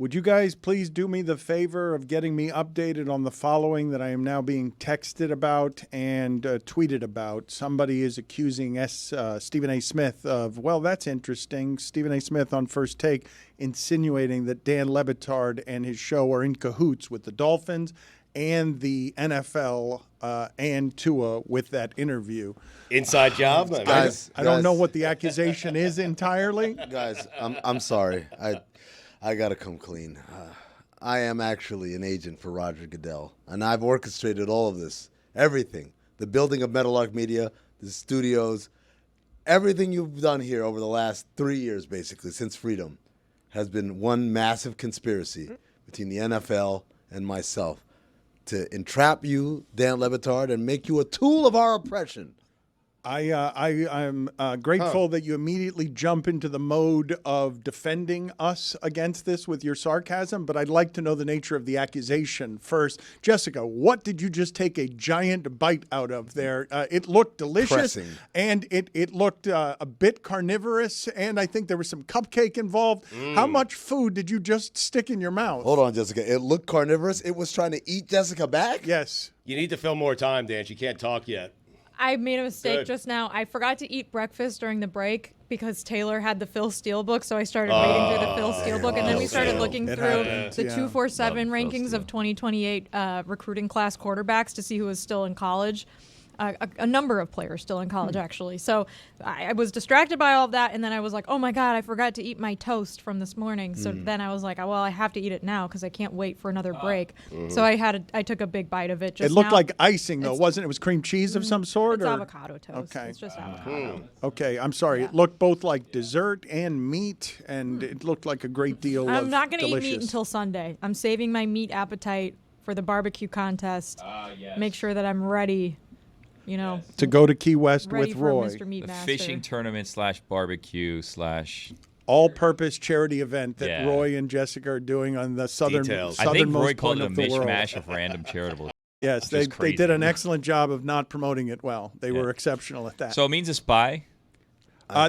Would you guys please do me the favor of getting me updated on the following that I am now being texted about and tweeted about? Somebody is accusing Stephen A. Smith of, well, that's interesting. Stephen A. Smith on First Take insinuating that Dan Le Batard and his show are in cahoots with the Dolphins and the NFL and Tua with that interview. Inside job? I don't know what the accusation is entirely. Guys, I'm sorry. I got to come clean. I am actually an agent for Roger Goodell, and I've orchestrated all of this, everything, the building of Meadowlark Media, the studios, everything you've done here over the last 3 years, basically, since freedom, has been one massive conspiracy between the NFL and myself to entrap you, Dan Le Batard, and make you a tool of our oppression. I'm grateful that you immediately jump into the mode of defending us against this with your sarcasm, but I'd like to know the nature of the accusation first. Jessica, what did you just take a giant bite out of there? It looked delicious, and it looked a bit carnivorous, and I think there was some cupcake involved. How much food did you just stick in your mouth? Hold on, Jessica. It looked carnivorous. It was trying to eat Jessica back? Yes. You need to fill more time, Dan. She can't talk yet. I made a mistake just now. I forgot to eat breakfast during the break because Taylor had the Phil Steele book, so I started reading through the Phil Steele book, and then we started looking through the 247 rankings of 2028 recruiting class quarterbacks to see who was still in college. A number of players still in college, actually. So I was distracted by all of that, and then I was like, oh, my God, I forgot to eat my toast from this morning. So then I was like, well, I have to eat it now because I can't wait for another break. So I took a big bite of it just It looked now. like icing, though, wasn't it? It was cream cheese of some sort? It's or? avocado toast. Okay. It's just avocado. Okay, I'm sorry. It looked both like dessert and meat, and it looked like a great deal of I'm not going to eat delicious. meat until Sunday. I'm saving my meat appetite for the barbecue contest. Yes. Make sure that I'm ready, to go to Key West ready with for Roy. Mr. Meat The Master. fishing tournament / barbecue / All-purpose charity event that Yeah. Roy and Jessica are doing on the southernmost I think Roy part called it a of the world. mishmash of random charitable. Yes, they did an excellent job of not promoting it well. They were exceptional at that. So it means a spy?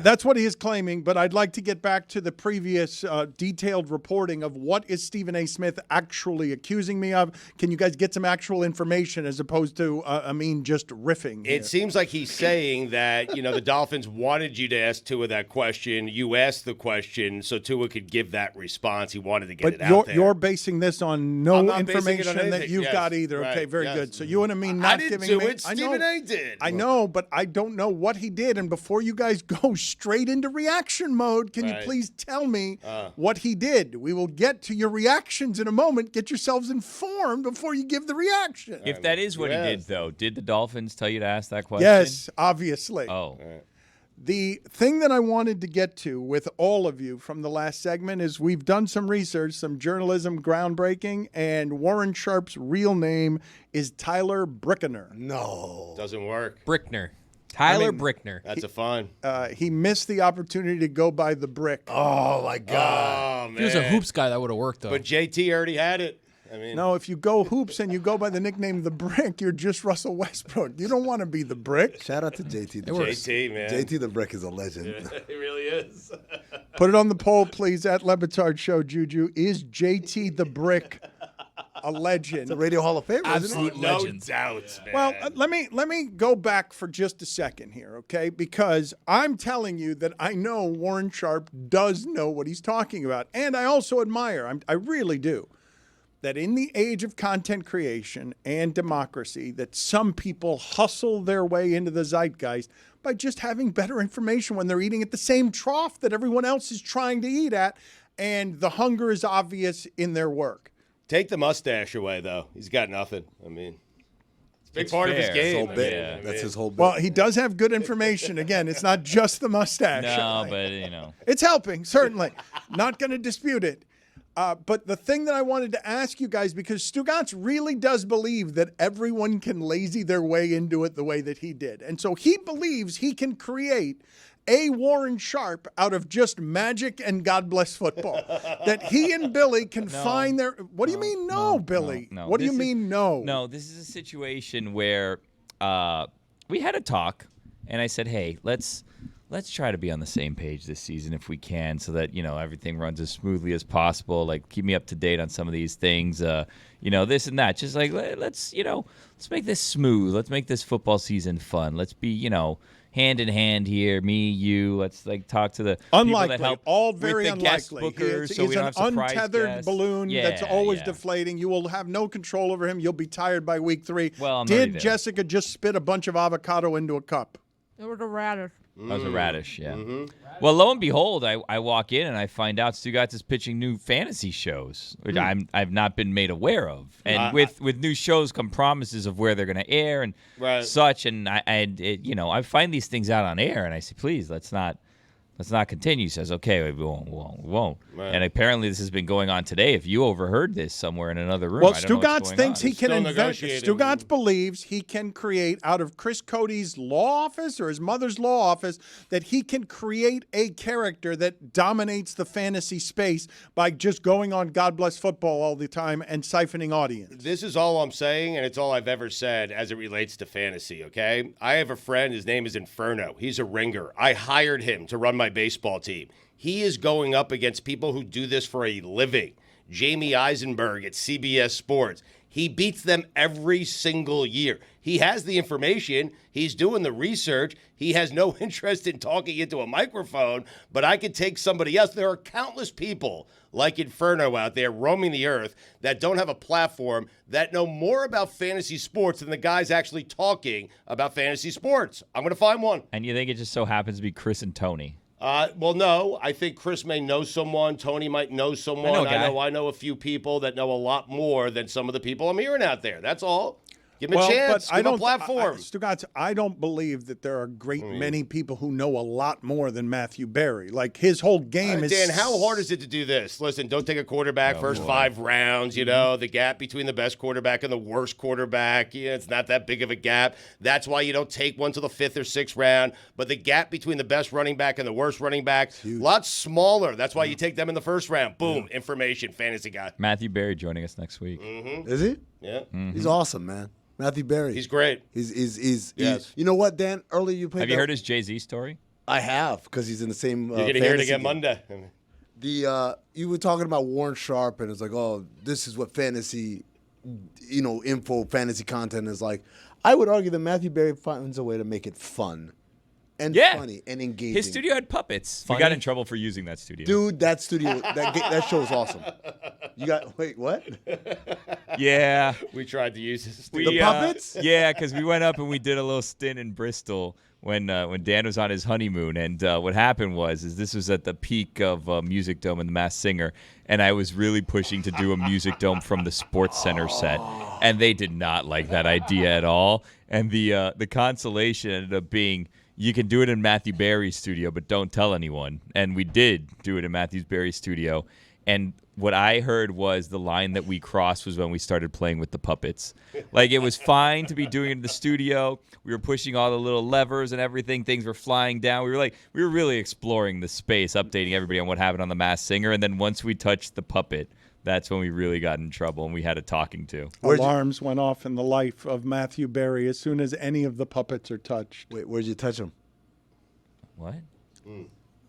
That's what he is claiming, but I'd like to get back to the previous detailed reporting of what is Stephen A. Smith actually accusing me of. Can you guys get some actual information as opposed to, just riffing here? It seems like he's saying that, the Dolphins wanted you to ask Tua that question. You asked the question so Tua could give that response. He wanted to get it out there. You're basing this on no I'm not basing it on information that anything. you've Yes, got either. right, Okay, very yes. good. So you and Amin I not didn't giving do me. it. Stephen A. did. I know, but I don't know what he did. And before you guys go straight into reaction mode, can you please tell me what he did? We will get to your reactions in a moment. Get yourselves informed before you give the reaction. If that is what he did, though, did the Dolphins tell you to ask that question? Yes, obviously. Oh. The thing that I wanted to get to with all of you from the last segment is we've done some research, some journalism groundbreaking, and Warren Sharp's real name is Tyler Brickner. No. Doesn't work. Brickner. Tyler Brickner. That's a fine. He missed the opportunity to go by the Brick. Oh, my God. Oh, man. If he was a hoops guy, that would have worked, though. But JT already had it. No, if you go hoops and you go by the nickname The Brick, you're just Russell Westbrook. You don't want to be the Brick. Shout out to JT. JT, man. JT the Brick is a legend. Yeah, he really is. Put it on the poll, please, at Le Batard Show, Juju. Is JT the Brick a legend? It's a Radio Hall of Fame, Absolute No legends. doubts, man. Well, let me go back for just a second here, okay? Because I'm telling you that I know Warren Sharp does know what he's talking about. And I also admire, I really do, that in the age of content creation and democracy, that some people hustle their way into the zeitgeist by just having better information when they're eating at the same trough that everyone else is trying to eat at, and the hunger is obvious in their work. Take the mustache away, though. He's got nothing. It's a big part of his fair. game. Whole bit. Yeah. That's his whole bit. Well, he does have good information. Again, it's not just the mustache. No, but, It's helping, certainly. Not going to dispute it. But the thing that I wanted to ask you guys, because Stugotz really does believe that everyone can lazy their way into it the way that he did. And so he believes he can create a Warren Sharp out of just magic and God bless football. That he and Billy can find their... What do you mean no, Billy? No. What do you mean no? No, this is a situation where we had a talk, and I said, hey, let's let's try to be on the same page this season if we can, so that everything runs as smoothly as possible. Like, keep me up to date on some of these things. This and that. Just like let's make this smooth. Let's make this football season fun. Let's be hand in hand here, me, you. Let's talk to the unlikely, people that help all very with the guest unlikely. bookers, He's so we don't an have surprise untethered guests. balloon that's always deflating. You will have no control over him. You'll be tired by week 3. Well, I'm already Did there. Jessica just spit a bunch of avocado into a cup? It was a radish. That was a radish, yeah. Well, lo and behold, I walk in and I find out Stugotz is pitching new fantasy shows, which I've not been made aware of. And with new shows come promises of where they're going to air and such. And I find these things out on air, and I say, please, let's not continue. He says, okay, we won't. Right. And apparently this has been going on today. If you overheard this somewhere in another room, well, I don't know what's Stugotz going thinks on. he can invent. Stugotz believes he can create out of Chris Cody's law office or his mother's law office that he can create a character that dominates the fantasy space by just going on God Bless Football all the time and siphoning audience. This is all I'm saying, and it's all I've ever said as it relates to fantasy, okay? I have a friend. His name is Inferno. He's a ringer. I hired him to run my baseball team. He is going up against people who do this for a living. Jamie Eisenberg at CBS Sports. He beats them every single year. He has the information. He's doing the research. He has no interest in talking into a microphone, but I could take somebody else. There are countless people like Inferno out there roaming the earth that don't have a platform, that know more about fantasy sports than the guys actually talking about fantasy sports. I'm going to find one. And you think it just so happens to be Chris and Tony? Well, no. I think Chris may know someone. Tony might know someone. I know a few people that know a lot more than some of the people I'm hearing out there. That's all. Give him a chance. Give him a platform. Stugotz, I don't believe that there are many people who know a lot more than Matthew Berry. Like, his whole game is... Dan, how hard is it to do this? Listen, don't take a quarterback first 5 rounds. The gap between the best quarterback and the worst quarterback, it's not that big of a gap. That's why you don't take one to the 5th or 6th round. But the gap between the best running back and the worst running back, a lot smaller. That's why you take them in the first round. Boom, information, fantasy guy. Matthew Berry joining us next week. Is he? Yeah. He's awesome, man. Matthew Berry. He's great. He's you know what, Dan? Earlier you played. Have you heard his Jay-Z story? I have, because he's in the same. You're gonna hear it again Monday. You were talking about Warren Sharp, and it's like, oh, this is what fantasy, fantasy content is like. I would argue that Matthew Berry finds a way to make it fun, and funny and engaging. His studio had puppets. We got in trouble for using that studio. Dude, that studio, that show is awesome. Wait, what? Yeah. We tried to use his The puppets? Yeah, because we went up and we did a little stint in Bristol when Dan was on his honeymoon. And what happened was this was at the peak of Music Dome and The Masked Singer, and I was really pushing to do a Music Dome from the Sports Center set. And they did not like that idea at all. And the consolation ended up being, you can do it in Matthew Berry's studio, but don't tell anyone. And we did do it in Matthew Berry's studio. And what I heard was the line that we crossed was when we started playing with the puppets. Like, it was fine to be doing it in the studio. We were pushing all the little levers and everything. Things were flying down. We were really exploring the space, updating everybody on what happened on The Masked Singer. And then once we touched the puppet, that's when we really got in trouble and we had a talking to. Alarms went off in the life of Matthew Berry as soon as any of the puppets are touched. Wait, where'd you touch him? What?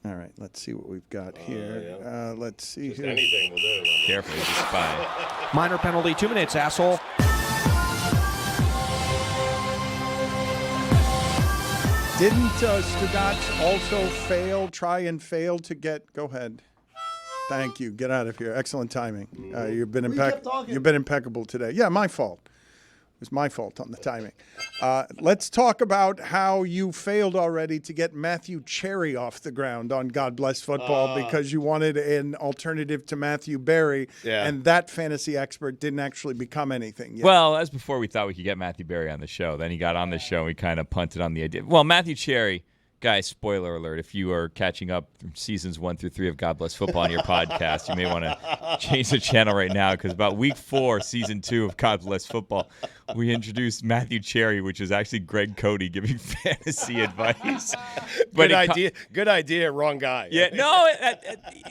All right, let's see what we've got here. Yeah. Let's see Just here. anything will do. Careful, he's a spy. Minor penalty, 2 minutes, asshole. Didn't Stugotz also try and fail to get... Go ahead. Thank you. Get out of here. Excellent timing. You've been impeccable today. Yeah, my fault. It was my fault on the timing. Let's talk about how you failed already to get Matthew Cherry off the ground on God Bless Football because you wanted an alternative to Matthew Berry, and that fantasy expert didn't actually become anything yet. Well, that's before we thought we could get Matthew Berry on the show. Then he got on the show and we kind of punted on the idea. Well, Matthew Cherry... Guys, spoiler alert, if you are catching up from seasons 1 through 3 of God Bless Football on your podcast, you may want to change the channel right now because about week 4, season 2 of God Bless Football, we introduced Matthew Cherry, which is actually Greg Cody giving fantasy advice. But Good idea. Wrong guy. Yeah, no,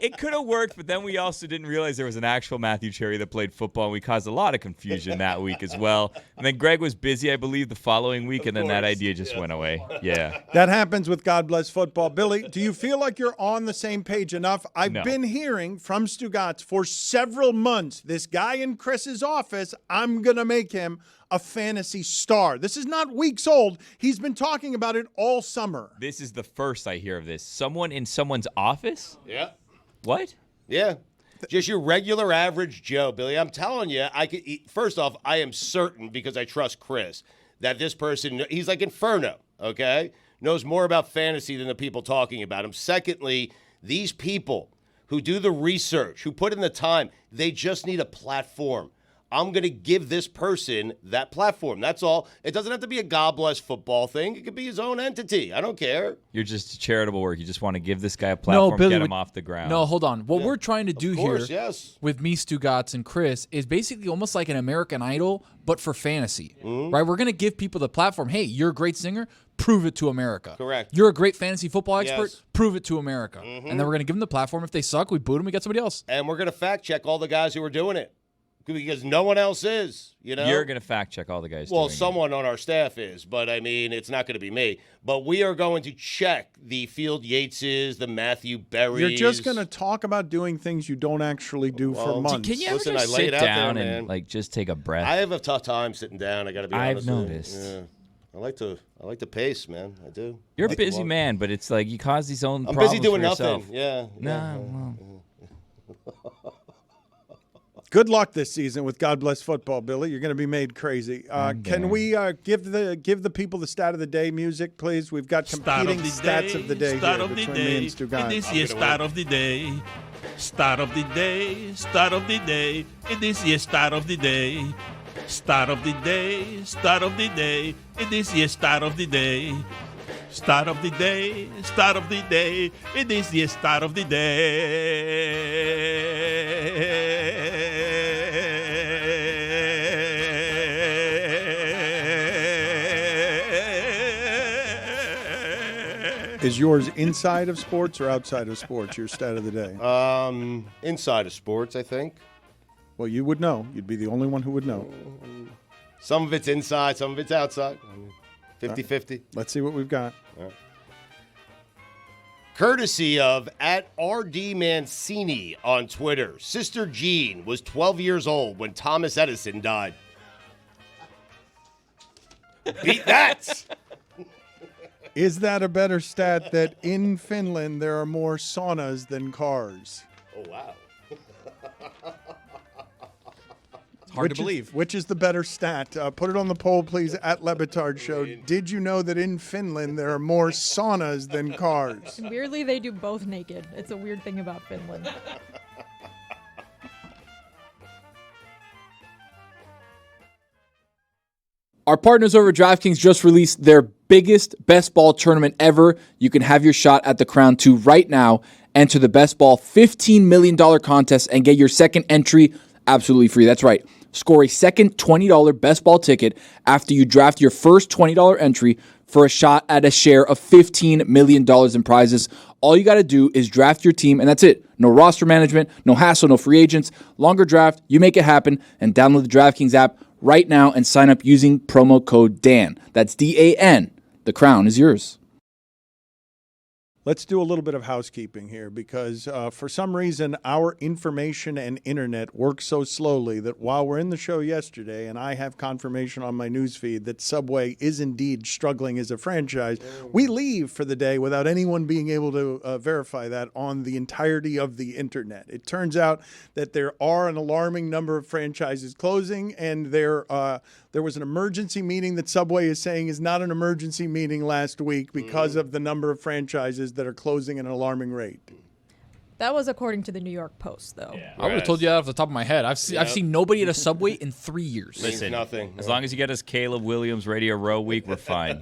it could have worked, but then we also didn't realize there was an actual Matthew Cherry that played football, and we caused a lot of confusion that week as well. And then Greg was busy, I believe, the following week, and then that idea just went away. Yeah. That happens with God Bless Football. Billy, do you feel like you're on the same page enough? I've been hearing from Stugotz for several months, this guy in Chris's office, I'm going to make him a fantasy star. This is not weeks old. He's been talking about it all summer. This is the first I hear of this. Someone in someone's office? Yeah. What? Yeah. Just your regular average Joe, Billy. I'm telling you, first off, I am certain, because I trust Chris, that this person, he's like Inferno, okay? Knows more about fantasy than the people talking about him. Secondly, these people who do the research, who put in the time, they just need a platform. I'm going to give this person that platform. That's all. It doesn't have to be a God Bless Football thing. It could be his own entity. I don't care. You're just charitable work. You just want to give this guy a platform, Billy, get him off the ground. No, hold on. What we're trying to do course, here yes. with me, Stugotz, and Chris is basically almost like an American Idol, but for fantasy, right? We're going to give people the platform. Hey, you're a great singer. Prove it to America. Correct. You're a great fantasy football expert. Yes. Prove it to America. And then we're going to give them the platform. If they suck, we boot them. We get somebody else. And we're going to fact check all the guys who are doing it. Because no one else is, you know? You're going to fact check all the guys Well, doing someone on our staff is, but I mean, it's not going to be me. But we are going to check the Field Yateses, the Matthew Berrys. You're just going to talk about doing things you don't actually do for months. Can you ever Listen, just I lay sit it out there, down man. and like just take a breath? I have a tough time sitting down. I got to be honest. I've noticed. Yeah. I like to pace, man. I do. You're a busy man, but it's like you cause these own I'm problems busy doing for yourself. nothing. Yeah. No, Good luck this season with God Bless Football, Billy. You're going to be made crazy. Can we give the people the stat of the day music, please? We've got competing stats of the day here between me and Stugotz. This year's start of the day. Start of the day. Start of the day. This year's start of the day. Start of the day. Start of the day. This year's start of the day. Start of the day. Start of the day. This year's start of the day. Is yours inside of sports or outside of sports, your stat of the day? Inside of sports, I think. Well, you would know. You'd be the only one who would know. Some of it's inside, some of it's outside. 50-50. Let's see what we've got. Courtesy of @RDMancini on Twitter. Sister Jean was 12 years old when Thomas Edison died. Beat that! Is that a better stat that in Finland there are more saunas than cars? Oh, wow. Hard to believe. Which is the better stat? Put it on the poll, please, @LeBatardShow. Did you know that in Finland there are more saunas than cars? Weirdly, they do both naked. It's a weird thing about Finland. Our partners over at DraftKings just released their biggest best ball tournament ever. You can have your shot at the crown too right now. Enter the best ball $15 million contest and get your second entry absolutely free. That's right. Score a second $20 best ball ticket after you draft your first $20 entry for a shot at a share of $15 million in prizes. All you got to do is draft your team, and that's it. No roster management, no hassle, no free agents. Longer draft, you make it happen, and download the DraftKings app right now and sign up using promo code DAN. That's DAN. The crown is yours. Let's do a little bit of housekeeping here because for some reason our information and internet work so slowly that while we're in the show yesterday and I have confirmation on my newsfeed that Subway is indeed struggling as a franchise, we leave for the day without anyone being able to verify that on the entirety of the internet. It turns out that there are an alarming number of franchises closing, and there was an emergency meeting that Subway is saying is not an emergency meeting last week because of the number of franchises that are closing at an alarming rate. That was according to the New York Post, though. Yeah. I would have told you that off the top of my head. I've seen nobody at a Subway in 3 years. Listen, nothing. As long as you get us Caleb Williams Radio Row Week, we're fine.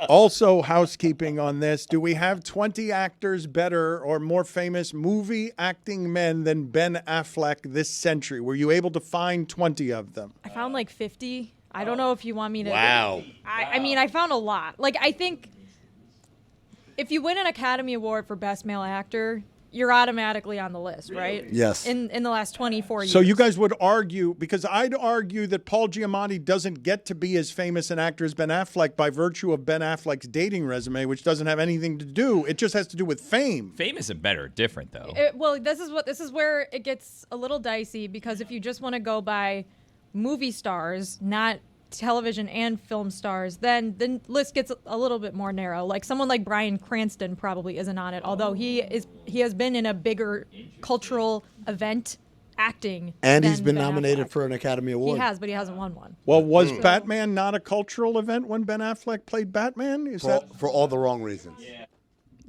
Also, housekeeping on this. Do we have 20 actors better or more famous movie acting men than Ben Affleck this century? Were you able to find 20 of them? I found like 50. I don't know if you want me to. Wow. I mean, I found a lot. Like, I think if you win an Academy Award for Best Male Actor, you're automatically on the list, right? Yes. In the last 24 years. So you guys would argue, because I'd argue that Paul Giamatti doesn't get to be as famous an actor as Ben Affleck by virtue of Ben Affleck's dating resume, which doesn't have anything to do. It just has to do with fame. Famous and better, different though. Well, this is where it gets a little dicey, because if you just want to go by movie stars, not television and film stars, then the list gets a little bit more narrow. Like someone like Bryan Cranston probably isn't on it, although he has been in a bigger cultural event acting. And he's than been Ben nominated Affleck. for an Academy Award. He has, but he hasn't won one. Well, was Batman not a cultural event when Ben Affleck played Batman? Is For all the wrong reasons.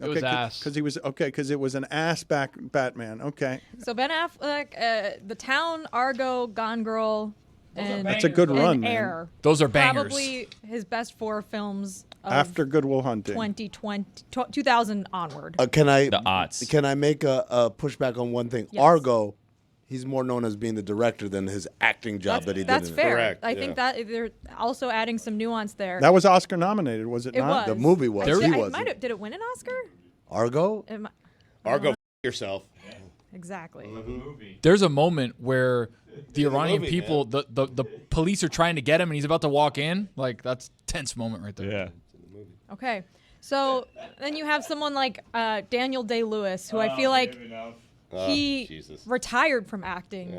It was ass. Because it was an ass Batman. Okay. So Ben Affleck, The Town, Argo, Gone Girl, and That's a good run, man. Air. Those are bangers. Probably his best 4 films of After Good Will Hunting. 2000 onward. Can I The odds. Can I make a pushback on one thing? Yes. Argo, he's more known as being the director than his acting job that he did. That's in fair. Correct, I think that they're also adding some nuance there. That was Oscar nominated, was it It not? was. The movie was. Actually, He I wasn't. might have- did it win an Oscar? Argo. Argo, yourself. Exactly. There's a moment where the Iranian movie, people, the police are trying to get him, and he's about to walk in. Like, that's a tense moment right there. Yeah. Okay. So then you have someone like Daniel Day-Lewis, who I feel like he Jesus. retired from acting.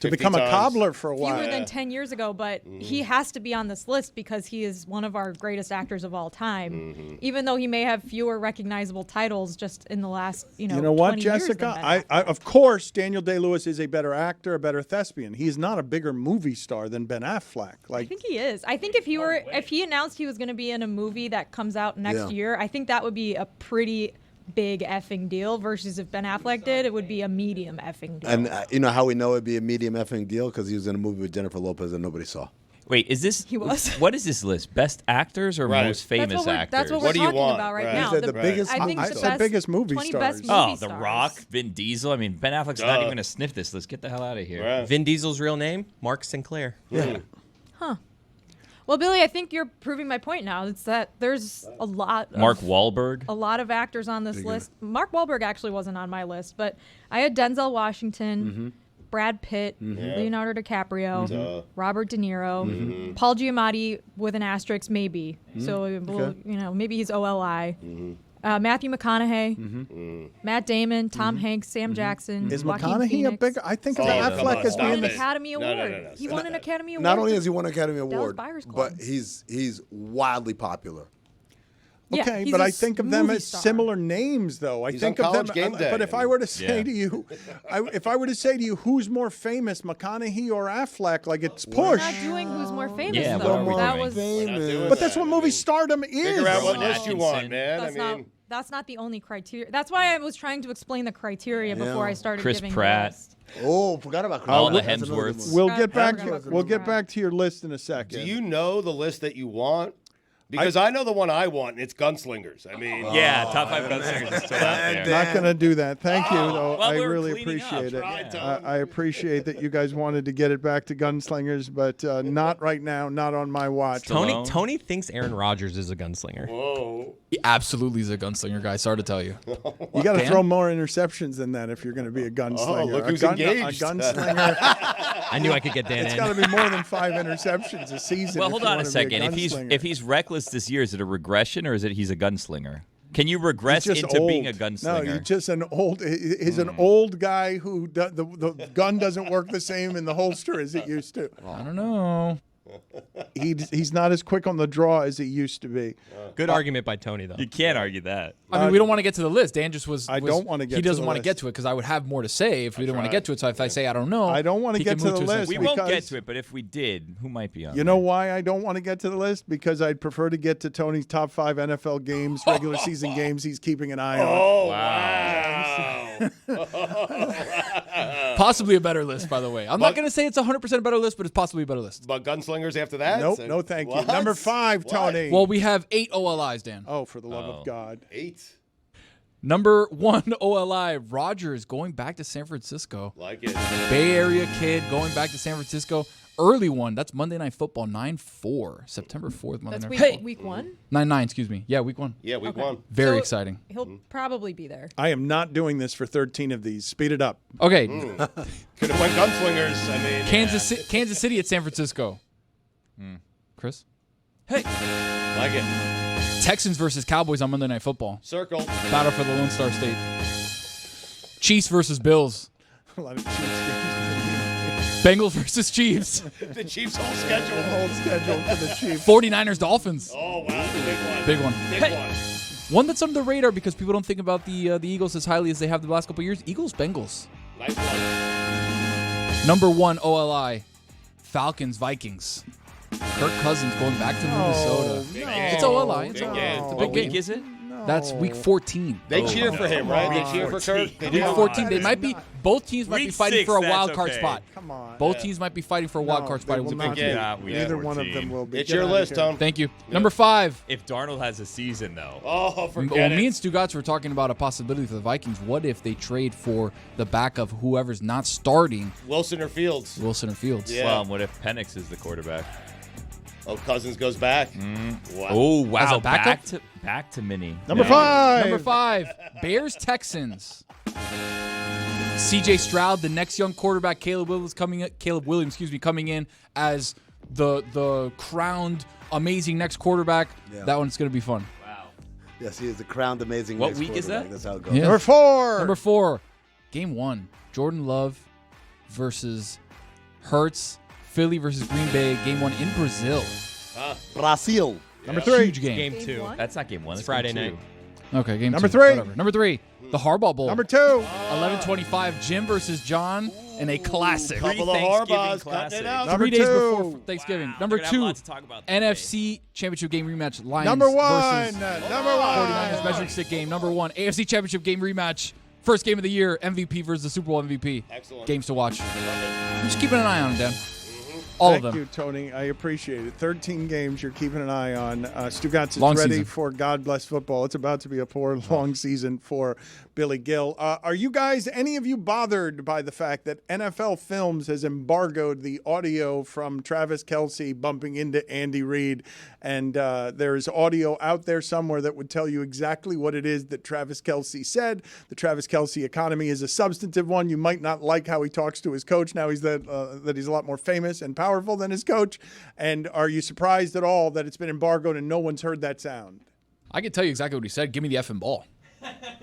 To 50 become a times. cobbler for a while. Fewer than 10 years ago, but he has to be on this list because he is one of our greatest actors of all time. Even though he may have fewer recognizable titles just in the last, You know what, 20 years than Jessica? Ben I of course, Daniel Day-Lewis is a better actor, a better thespian. He's not a bigger movie star than Ben Affleck. I Like, think he is. I think if he announced he was going to be in a movie that comes out next year, I think that would be a pretty big effing deal versus if Ben Affleck did, it would be a medium effing deal. And you know how we know it'd be a medium effing deal? Because he was in a movie with Jennifer Lopez that nobody saw. Wait, is this? He was. What is this list? Best actors or Right. most famous actors? That's what we're What do you talking want? about right Right. now. He said the biggest- I think I the said best, biggest movie 20 stars. best Oh, movie The stars. Rock, Vin Diesel. I mean, Ben Affleck's not even going to sniff this list. Get the hell out of here. Right. Vin Diesel's real name, Mark Sinclair. Yeah. Well, Billy, I think you're proving my point now. It's that there's a lot of Mark Wahlberg. a lot of actors on this list. Mark Wahlberg actually wasn't on my list, but I had Denzel Washington, Brad Pitt, Leonardo DiCaprio, Robert De Niro, Paul Giamatti with an asterisk, maybe. So, maybe he's OLI. Matthew McConaughey, Matt Damon, Tom Hanks, Sam Jackson. is Joaquin McConaughey a Phoenix. big? I think of Stop. Affleck Come as on, He won being an stop the. it. Academy No, Award. no, no. He won an Academy Award. Not only has he won an Academy Award, Buyers Club. but he's wildly popular. Yeah, Okay, he's but a I think of them movie as star. similar names, though. I He's think on of them. College Game Day. But if I were to say Yeah. to you, if I were to say to you, who's more famous, McConaughey or Affleck? Like it's push. We're not doing who's more famous, Yeah, though. what are we that doing? was doing But that's that. what movie stardom is. Figure out what Rowan list you want, Atkinson. man. that's not the only criteria. That's why I was trying to explain the criteria before I started Chris giving Pratt. the list. Oh, forgot about All Chris. the That's another good Hemsworths. one. We'll Forgot- get back. forgot about We'll Chris get Pratt. back to your list in a second. Do you know the list that you want? Because I know the one I want, and it's Gunslingers. I mean, Yeah, top 5 gunslingers is still out there. Not going to do that. Thank you, though. Well, I we're really cleaning up. appreciate it. Try to. I appreciate that you guys wanted to get it back to Gunslingers, but not right now, not on my watch. Stallone. Tony thinks Aaron Rodgers is a gunslinger. whoa. He absolutely is a gunslinger, guy. Sorry to tell you. You got to Dan? throw more interceptions than that if you're going to be a gunslinger. look A who's A engaged. gunslinger. I knew I could get Dan It's in. got to be more than 5 interceptions a season. Well, if hold you on a wanna be second. gunslinger. If he's reckless this year, is it a regression or is it he's a gunslinger? Can you regress He's just into old. being a No, gunslinger? he's just an old. He's an old guy who the gun doesn't work the same in the holster as it used to. I don't know. He's not as quick on the draw as he used to be. Good argument by Tony, though. You can't argue that. I mean, we don't want to get to the list. Dan just was. I don't wanna get He to doesn't the want to list. get to it because I would have more to say if we didn't want to get to it. So if I say I don't know, I don't want to he get can to move the his next list. We one. won't get because- to it, but if we did, who might be on You know why I don't want to get to the list? Because I'd prefer to get to Tony's top 5 NFL games, regular season games he's keeping an eye on. Oh, Wow. wow. Possibly a better list, by the way. I'm not going to say it's 100% a better list, but it's possibly a better list. But Gunslingers after that? Nope, So- no thank you. What? Number 5, What? Tony. Well, we have 8 OLIs, Dan. Oh, for the love of God. 8. Number 1 OLI, Rogers going back to San Francisco. Like it. Bay Area kid going back to San Francisco. Early one. That's Monday Night Football, 9-4. September 4th, Monday That's Night week, Football. week 1? 9-9, excuse me. Yeah, week 1. Yeah, week Okay. 1. Very So- exciting. He'll probably be there. I am not doing this for 13 of these. Speed it up. Okay, Could have went Gunslingers. I mean, Kansas City at San Francisco. Chris? Hey. like it. Texans versus Cowboys on Monday Night Football. Circle. Battle for the Lone Star State. Chiefs versus Bills. A lot of Chiefs games. Bengals versus Chiefs. The Chiefs' whole schedule. The whole schedule for the Chiefs. 49ers Dolphins. Oh, wow. Big one. Big one. Big one. One that's under the radar because people don't think about the Eagles as highly as they have the last couple of years. Eagles Bengals. Nice one. Number 1 OLI. Falcons Vikings. Kirk Cousins going back to Minnesota. Big no. game. It's OLI. It's Big OLI. game. It's a What big week game. is it? That's week 14. They cheer for him, right? They cheer for Kirk. They Week do. 14. They might be. Both teams might be Week fighting 6, for a that's wild card okay. spot. Come on. Both teams might be fighting for a wild card spot. They It was a will big not game. be. Yeah, we Neither have one of 14. them will be. It's Get your out of list, here. Tom. Thank you. Number 5. If Darnold has a season, though. Oh, forget Well, it. me and Stugotz were talking about a possibility for the Vikings. What if they trade for the back of whoever's not starting, Wilson or Fields? Wilson or Fields? Yeah. Well, what if Penix is the quarterback? Oh, Cousins goes back. Wow. Oh, wow. As a backup? Back to Mini. Number Yeah. 5. Number 5, Bears Texans. C.J. Stroud, the next young quarterback, Caleb Williams coming in as the crowned amazing next quarterback. Yeah. That one's going to be fun. Yes, he is the crowned amazing. What next week is quarterback. that? That's how it goes. Yeah. Number 4. Number 4, game 1, Jordan Love versus Hurts. Philly versus Green Bay, game 1 in Brazil. Brazil. Number 3. Huge game. Game 2. That's not game 1. It's That's Friday game night. Okay, game Number 2. 3. Whatever. Number 3, the Harbaugh Bowl. Number 2. 11:25, Jim versus John in a classic. Couple of Thanksgiving Harbaughs cutting classic. it out. Number 3 days 2. before Thanksgiving. Wow, Number we're gonna have 2, lots to talk about that NFC Championship game rematch. Lions Number 1. versus Number 49ers 1. measuring stick game. Number 1, AFC Championship game rematch. First game of the year, MVP versus the Super Bowl MVP. Excellent. Games to watch. I'm just keeping an eye on them, Dan. All Thank of them. you, Tony. I appreciate it. 13 games you're keeping an eye on. Stugotz is Long ready season. for God Bless Football. It's about to be a poor, long season for Billy Gill. Are you guys, any of you, bothered by the fact that NFL Films has embargoed the audio from Travis Kelce bumping into Andy Reid? And there's audio out there somewhere that would tell you exactly what it is that Travis Kelce said. The Travis Kelce economy is a substantive one. You might not like how he talks to his coach. Now he's that he's a lot more famous and powerful than his coach. And are you surprised at all that it's been embargoed and no one's heard that sound? I can tell you exactly what he said. Give me the effing ball.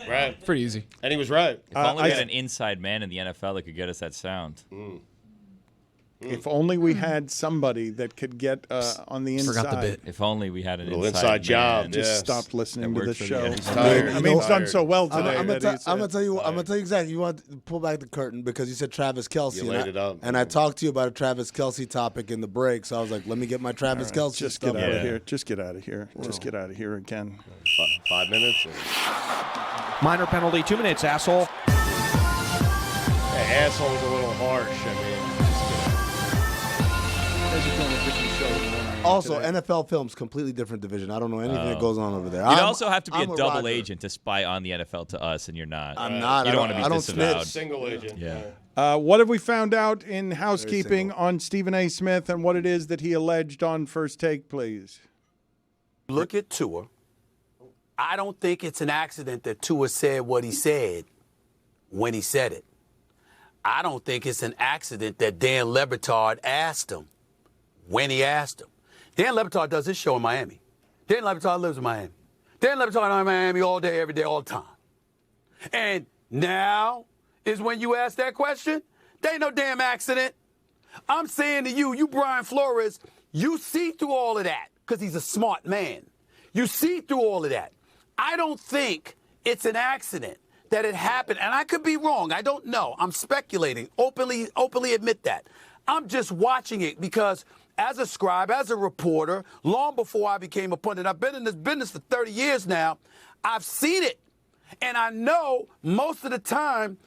Right. Pretty easy. And he was right. If only we I- had an inside man in the NFL that could get us that sound. If only we had somebody that could get on the inside. Forgot the bit. If only we had an Little inside inside job, man. Just Yes. stopped listening That to the works for the show. NFL. tired. I mean, it's done Tired. so well I'm today. gonna that he's, tell you exactly. You want to pull back the curtain because you said Travis Kelce. You and laid I- it up. And I talked to you about a Travis Kelce topic in the break, so I was like, let me get my Travis Kelce just stuff get out out. of here. Just get out of here. Just get out of here again. 5 minutes. Minor penalty, 2 minutes, asshole. Hey, asshole's a little harsh. I mean, Also, NFL Films, completely different division. I don't know anything that goes on over there. You'd also have to be I'm a with double Roger. agent to spy on the NFL to us, and you're not. I'm not. You don't want to be I don't disavowed. snitch. single agent. Yeah. What have we found out in housekeeping single. on Stephen A. Smith and what it is that he alleged on First Take, please? Look at Tua. I don't think it's an accident that Tua said what he said when he said it. I don't think it's an accident that Dan Le Batard asked him when he asked him. Dan Le Batard does his show in Miami. Dan Le Batard lives in Miami. Dan Le Batard is in Miami all day, every day, all the time. And now is when you ask that question? There ain't no damn accident. I'm saying to you, Brian Flores, you see through all of that because he's a smart man. You see through all of that. I don't think it's an accident that it happened, and I could be wrong. I don't know. I'm speculating. Openly admit that. I'm just watching it because as a scribe, as a reporter, long before I became a pundit, I've been in this business for 30 years now. I've seen it, and I know most of the time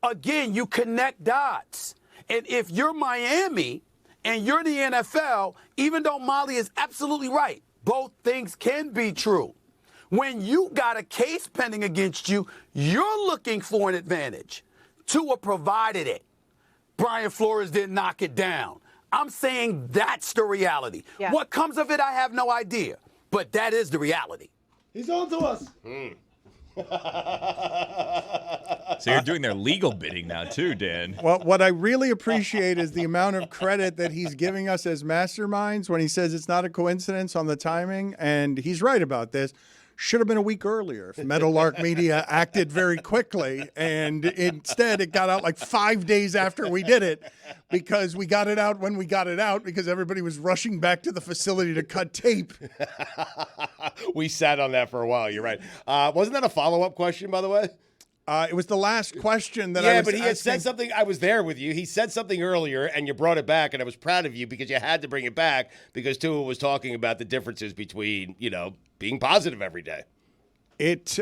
Again, you connect dots. And if you're Miami and you're the NFL, even though Molly is absolutely right, both things can be true. When you got a case pending against you, you're looking for an advantage. Tua provided it. Brian Flores didn't knock it down. I'm saying that's the reality. Yeah. What comes of it, I have no idea. But that is the reality. He's on to us. So you're doing their legal bidding now too, Dan. Well, what I really appreciate is the amount of credit that he's giving us as masterminds when he says it's not a coincidence on the timing, and he's right about this. Should have been a week earlier if Meadowlark Media acted very quickly, and instead it got out like 5 days after we did it because we got it out when we got it out because everybody was rushing back to the facility to cut tape. We sat on that for a while. You're right. Wasn't that a follow-up question, by the way? It was the last question that I Yeah, was but he had asking. said something. I was there with you. He said something earlier, and you brought it back, and I was proud of you because you had to bring it back because Tua was talking about the differences between, being positive every day. It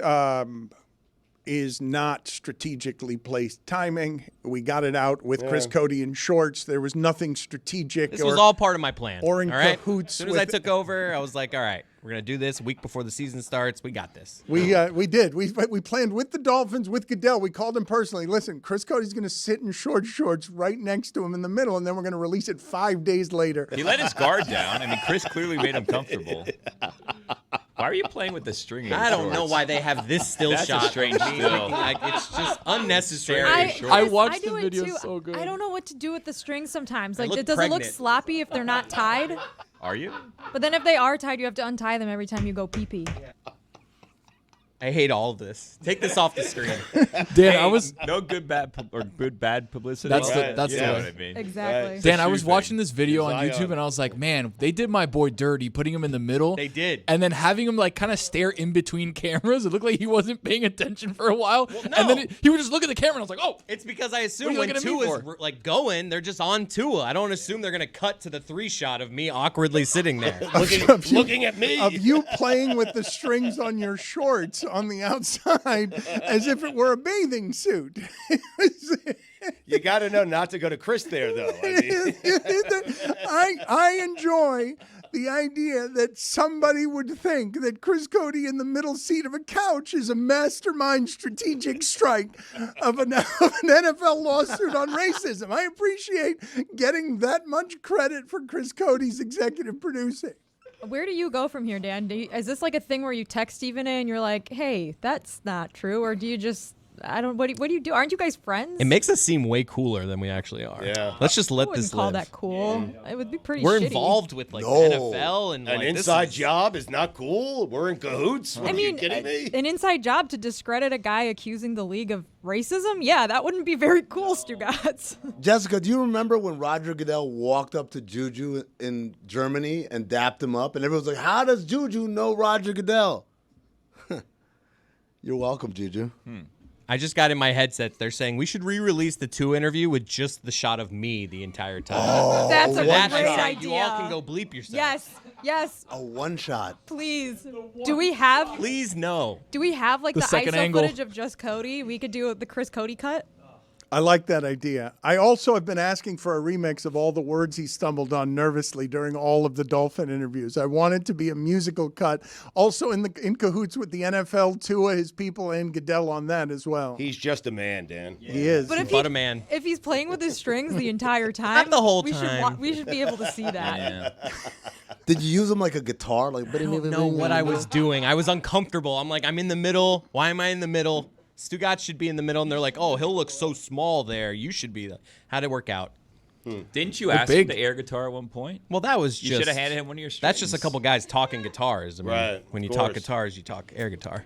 is not strategically placed timing. We got it out with Chris Cody in shorts. There was nothing strategic. This was all part of my plan. Or in all right? cahoots As soon as I with- took over, I was like, all right, we're going to do this a week before the season starts. We got this. We did. We planned with the Dolphins, with Goodell. We called him personally. Listen, Chris Cody's going to sit in shorts right next to him in the middle, and then we're going to release it 5 days later. He let his guard down. I mean, Chris clearly made him comfortable. Why are you playing with the string? in your I don't know shorts? why they have this still That's a shot. strange of me. still. Like, it's just unnecessary. I watched do the it video too. so good. I don't know what to do with the strings sometimes. Like, look does it look pregnant. sloppy if they're not tied? Are you? But then if they are tied, you have to untie them every time you go pee-pee. I hate all of this. Take this off the screen. Dan, Hey, I was no good bad or good bad publicity. That's the- Right. that's you the know way. what I mean. Exactly. Dan, I was Shoe watching thing. this video on Zion. YouTube and I was like, man, they did my boy dirty, putting him in the middle. They did. And then having him like kind of stare in between cameras. It looked like he wasn't paying attention for a while. no. And then he would just look at the camera and I was like, oh. It's because I What are assume you when looking at me Tua's for? like going, they're just on Tua. I don't assume they're gonna cut to the 3 shot of me awkwardly sitting there. Looking at me. Of you playing with the strings on your shorts on the outside as if it were a bathing suit. You got to know not to go to Chris there, though. I mean, I enjoy the idea that somebody would think that Chris Cody in the middle seat of a couch is a mastermind strategic strike of an NFL lawsuit on racism. I appreciate getting that much credit for Chris Cody's executive producing. Where do you go from here, Dan? Is this like a thing where you text Stephen A and you're like, hey, that's not true? Or do you just, what do you do? Aren't you guys friends? It makes us seem way cooler than we actually are. Yeah. Let's just I let wouldn't this call live. that cool. It would be pretty We're shitty. involved with like No. the NFL and an like, this inside is- job is not cool. We're in cahoots. What, I mean, are you kidding me? an inside job to discredit a guy accusing the league of racism? Yeah, that wouldn't be very cool, Stugotz. Jessica, do you remember when Roger Goodell walked up to Juju in Germany and dapped him up? And everyone's like, how does Juju know Roger Goodell? You're welcome, Juju. I just got in my headset. They're saying we should re-release the 2 interview with just the shot of me the entire time. That's a That great shot, idea. you all can go bleep yourself. Yes, A one shot. please. Do we have Please no. like The the second ISO angle. footage of just Cody? We could do the Chris Cody cut. I like that idea. I also have been asking for a remix of all the words he stumbled on nervously during all of the Dolphin interviews. I want it to be a musical cut. Also in cahoots with the NFL, Tua, his people, and Goodell on that as well. He's just a man, Dan. He is. But if But a man. if he's playing with his strings the entire time, Not the whole we time. we should be able to see that. Yeah. Did you use him like a guitar? Like, I don't know what I was doing. I was uncomfortable. I'm like, I'm in the middle. Why am I in the middle? Stugotz should be in the middle, and they're like, oh, he'll look so small there. You should be the. How'd it work out? Didn't you They're ask big. him the air guitar at one point? Well, that was You just. should have handed him one of your strings. That's just a couple guys talking guitars. I mean, Right, when you of talk course. guitars, you talk air guitar.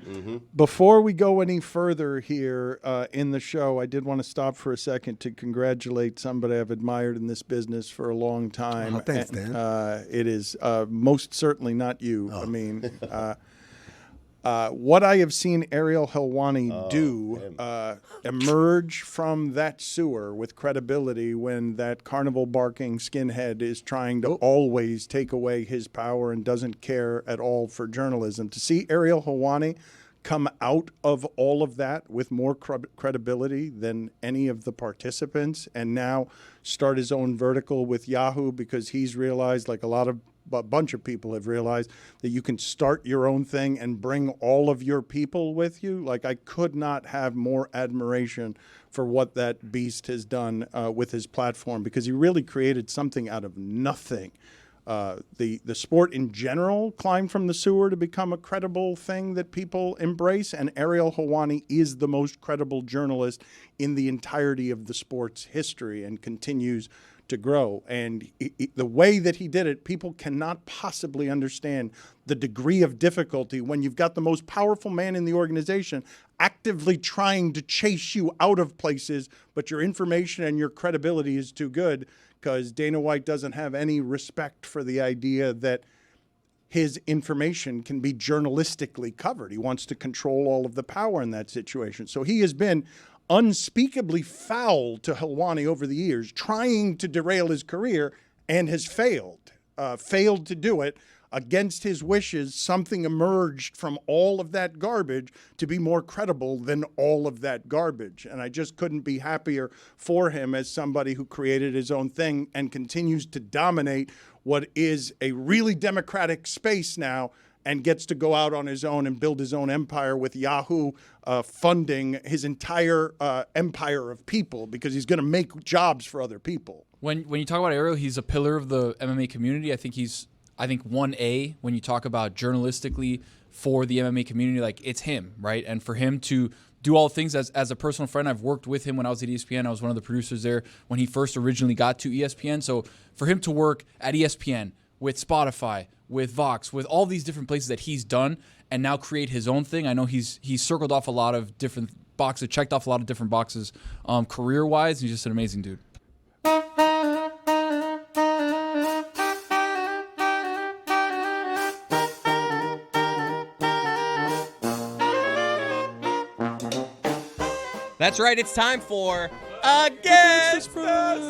Before we go any further here in the show, I did want to stop for a second to congratulate somebody I've admired in this business for a long time. Oh, thanks, And, Dan. it is most certainly not you. I mean, what I have seen Ariel Helwani do emerge from that sewer with credibility when that carnival barking skinhead is trying to always take away his power and doesn't care at all for journalism. To see Ariel Helwani come out of all of that with more credibility than any of the participants, and now start his own vertical with Yahoo because he's realized, like a bunch of people have realized, that you can start your own thing and bring all of your people with you. Like, I could not have more admiration for what that beast has done with his platform, because he really created something out of nothing. The sport in general climbed from the sewer to become a credible thing that people embrace, and Ariel Helwani is the most credible journalist in the entirety of the sport's history and continues to grow. And the way that he did it, people cannot possibly understand the degree of difficulty when you've got the most powerful man in the organization actively trying to chase you out of places, but your information and your credibility is too good, because Dana White doesn't have any respect for the idea that his information can be journalistically covered. He wants to control all of the power in that situation. So he has been unspeakably foul to Helwani over the years, trying to derail his career, and has failed to do it. Against his wishes, something emerged from all of that garbage to be more credible than all of that garbage. And I just couldn't be happier for him as somebody who created his own thing and continues to dominate what is a really democratic space now, and gets to go out on his own and build his own empire with Yahoo funding his entire empire of people, because he's going to make jobs for other people. When you talk about Ariel, he's a pillar of the MMA community. I think 1A when you talk about journalistically for the MMA community, like, it's him, right? And for him to do all things as a personal friend, I've worked with him when I was at ESPN. I was one of the producers there when he first originally got to ESPN. So for him to work at ESPN, with Spotify, with Vox, with all these different places that he's done, and now create his own thing. I know he's circled off a lot of different boxes, checked off a lot of different boxes career-wise. He's just an amazing dude. That's right, it's time for Against the Spread.